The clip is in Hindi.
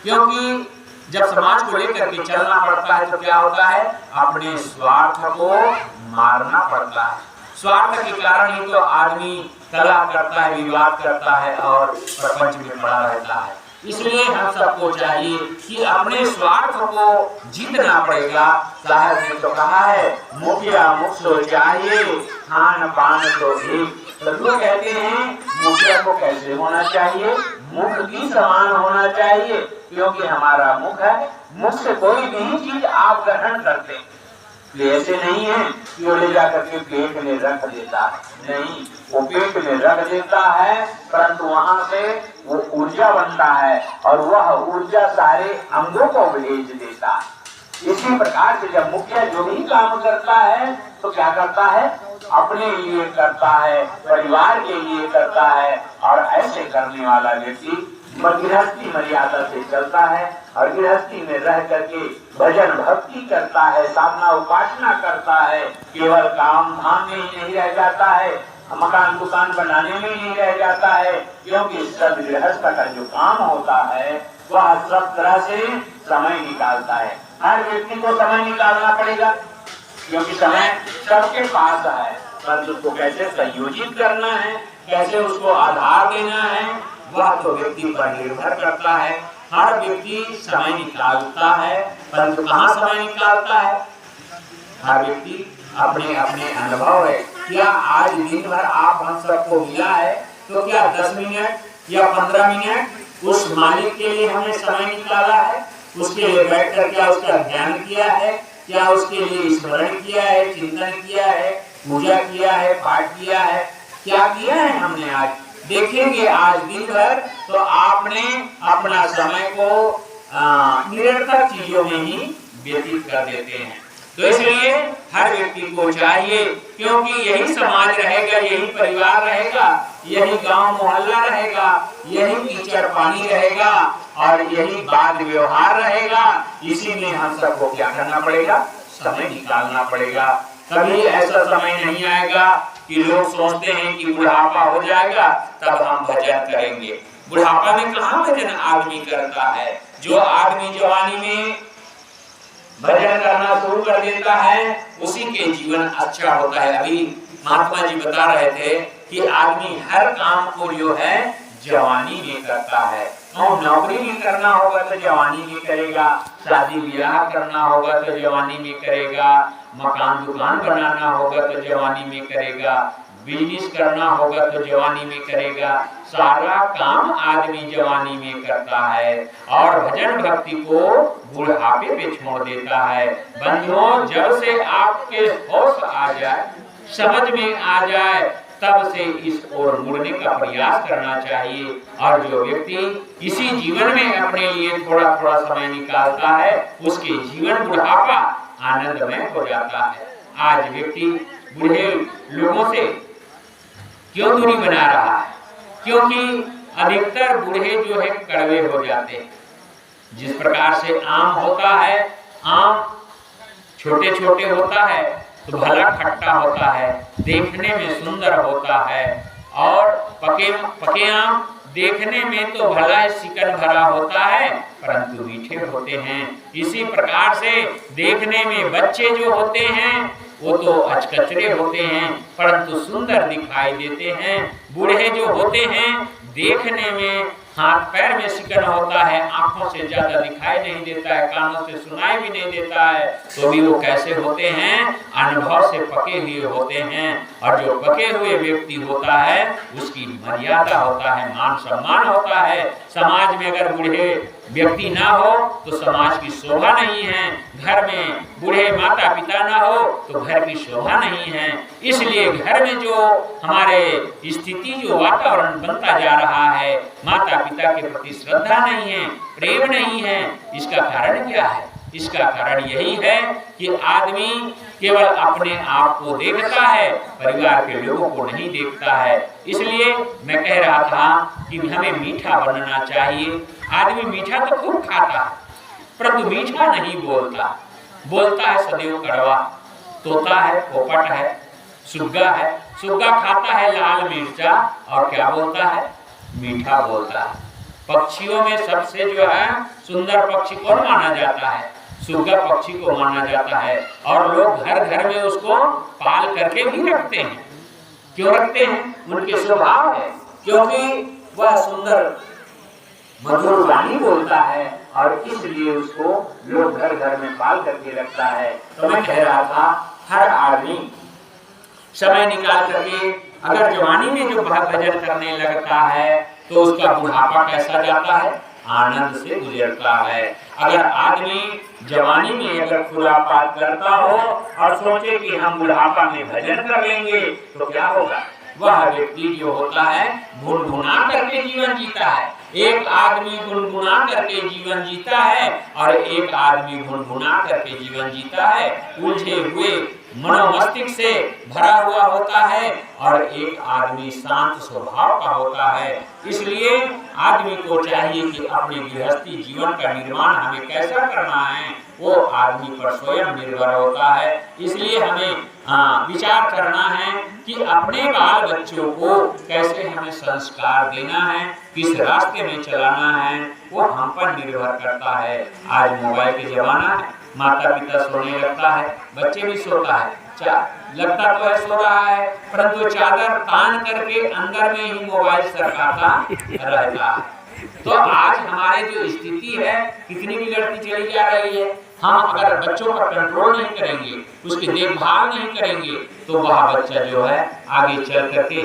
क्योंकि जब समाज को लेकर के चलना पड़ता है तो क्या होता है, अपने स्वार्थ को मारना पड़ता है। स्वार्थ के कारण ही तो आदमी कलह करता है, विवाद करता है और प्रपंच में पड़ा रहता है। इसलिए हम सबको चाहिए कि अपने स्वार्थ को जीतना पड़ेगा। साहब ने तो कहा है, मुखिया मुख सो चाहिए, खान पान तो एक। सदगुरु कहते हैं मुखिया को कैसे होना चाहिए, मुख की समान होना चाहिए, क्योंकि हमारा मुख है, मुख से कोई भी चीज आप ग्रहण करते हैं। ऐसे नहीं है कि वो ले जाकर के पेट में रख देता है, नहीं, वो पेट में रख देता है, परंतु वहां से वो ऊर्जा बनता है और वह ऊर्जा सारे अंगों को भेज देता है। इसी प्रकार से जब मुखिया जो भी काम करता है तो क्या करता है, अपने लिए करता है, परिवार के लिए करता है, और ऐसे करने वाला व्यक्ति गृहस्थी मर्यादा से चलता है और गृहस्थी में रह करके भजन भक्ति करता है, साधना उपासना करता है, केवल काम धाम में ही नहीं रह जाता है, मकान दुकान बनाने में नहीं रह जाता है, क्योंकि सब गृहस्थ का जो काम होता है वह सब तरह से समय निकालता है। हर व्यक्ति को समय निकालना पड़ेगा, क्योंकि समय सबके पास है, पर उसको कैसे संयोजित करना है, कैसे उसको आधार देना है, वह तो व्यक्ति पर निर्भर करता है। हर व्यक्ति समय निकालता है, परंतु कहाँ समय निकालता है, हर व्यक्ति अपने अपने अनुभव है। क्या आज दिन भर आप हम सबको मिला है तो क्या 10 मिनट या 15 मिनट उस मालिक के लिए हमने समय निकाला है, उसके लिए बैठकर क्या उसका ध्यान किया है, क्या उसके लिए स्मरण किया है, चिंतन किया है, पूजा किया है, पाठ किया है, क्या किया है हमने आज? देखेंगे आज दिन भर तो आपने अपना समय को निरर्थक चीजों में ही व्यतीत कर देते हैं। तो इसलिए हर व्यक्ति को चाहिए, क्योंकि यही समाज रहेगा, यही परिवार रहेगा, यही गांव मोहल्ला रहेगा, यही कीचड़ पानी रहेगा और यही बात व्यवहार रहेगा। इसी में हम सबको क्या करना पड़ेगा, समय निकालना पड़ेगा। कभी ऐसा समय नहीं आएगा कि लोग सोचते हैं कि बुढ़ापा हो जाएगा तब हम भजन करेंगे। बुढ़ापा में कहाँ भजन आदमी करता है? जो आदमी जवानी में भजन करना शुरू कर देता है उसी के जीवन अच्छा होता है। अभी महात्मा जी बता रहे थे कि आदमी हर काम को जो है जवानी में करता है, और नौकरी भी करना होगा तो जवानी में करेगा, शादी ब्याह करना होगा तो जवानी में करेगा, मकान दुकान बनाना होगा तो जवानी में करेगा, बिजनेस करना होगा तो जवानी में करेगा। सारा काम आदमी जवानी में करता है और भजन भक्ति को बुढ़ापे पे छोड़ देता है। बंधुओं, जब से आपके होश आ जाए, समझ में आ जाए, तब से इस ओर मुड़ने का प्रयास करना चाहिए। और जो व्यक्ति इसी जीवन में अपने लिए थोड़ा थोड़ा समय निकालता है उसके जीवन बुढ़ापा आनंदमय हो जाता है। आज व्यक्ति बूढ़े लोगों से क्यों दूरी बना रहा है? क्योंकि अधिकतर बूढ़े जो है कड़वे हो जाते हैं। जिस प्रकार से आम होता है, आम छोटे छोटे होता है तो भला खट्टा होता है, देखने में सुंदर होता है, और पके आम देखने में तो भला शिकन भरा होता है परंतु मीठे होते हैं। इसी प्रकार से देखने में बच्चे जो होते हैं वो तो अचकचरे होते हैं परंतु सुंदर दिखाई देते हैं। बूढ़े जो होते हैं देखने में हाथ पैर में शिकन होता है, आंखों से ज्यादा दिखाई नहीं देता है, कानों से सुनाई भी नहीं देता है, तो भी वो कैसे होते हैं? अनुभव से पके हुए होते हैं। और जो पके हुए व्यक्ति होता है उसकी मर्यादा होता है, मान सम्मान होता है। समाज में अगर बूढ़े व्यक्ति ना हो तो समाज की शोभा नहीं है, घर में बूढ़े माता पिता ना हो तो घर की शोभा नहीं है। इसलिए घर में जो हमारे स्थिति जो वातावरण बनता जा रहा है, माता पिता के प्रति श्रद्धा नहीं है, प्रेम नहीं है, इसका कारण क्या है? इसका कारण यही है कि आदमी केवल अपने आप को देखता है, परिवार के लोगों को नहीं देखता है। इसलिए मैं कह रहा था कि हमें मीठा बनना चाहिए। आदमी मीठा तो खूब खाता है परंतु मीठा नहीं बोलता, बोलता है सदैव कड़वा। तोता है, पोपट है, सुग्गा है, सुग्गा खाता है लाल मिर्चा और क्या बोलता है? मीठा बोलता है। पक्षियों में सबसे जो है सुंदर पक्षी कौन माना जाता है? सुग्गा पक्षी को माना जाता है। और लोग घर घर में उसको पाल करके भी रखते हैं। क्यों रखते हैं? उनके स्वभाव है, क्योंकि वह सुंदर मधुर वाणी बोलता है और इसलिए उसको लोग घर घर में पाल करके रखता है। तो मैं कह रहा था, हर आदमी समय निकाल करके अगर जवानी में जो भजन करने लगता है तो उसका बुढ़ापा कैसा जाता है? आनंद से गुजरता है। अगर आदमी जवानी में अगर खुरापात करता हो और सोचे कि हम बुढ़ापा में भजन कर लेंगे तो क्या होगा? वह व्यक्ति जो होता है गुनगुना करके जीवन जीता है। एक आदमी गुनगुना करके जीवन जीता है और एक आदमी गुनगुना करके जीवन जीता है, उलझे हुए मनोमस्तिष्क से भरा हुआ होता है, और एक आदमी शांत स्वभाव का होता है। इसलिए आदमी को चाहिए कि अपने गृहस्थी जीवन का निर्माण हमें कैसा करना है, वो आदमी पर स्वयं निर्भर होता है। इसलिए हमें विचार करना है कि अपने बाल बच्चों को कैसे हमें संस्कार देना है, किस रास्ते में चलाना है, वो हम पर निर्भर करता है। आज मोबाइल के जमाना है, माता पिता सोने लगता है, बच्चे भी सोता है, लगता तो है सो रहा है, परंतु चादर तान करके अंदर में ही मोबाइल सरकाता रहता है। तो आज हमारे जो स्थिति है, कितनी भी लड़की चली जा रही है, हम अगर बच्चों पर कंट्रोल नहीं करेंगे, उसकी देखभाल नहीं करेंगे, तो वह बच्चा जो है आगे चल करके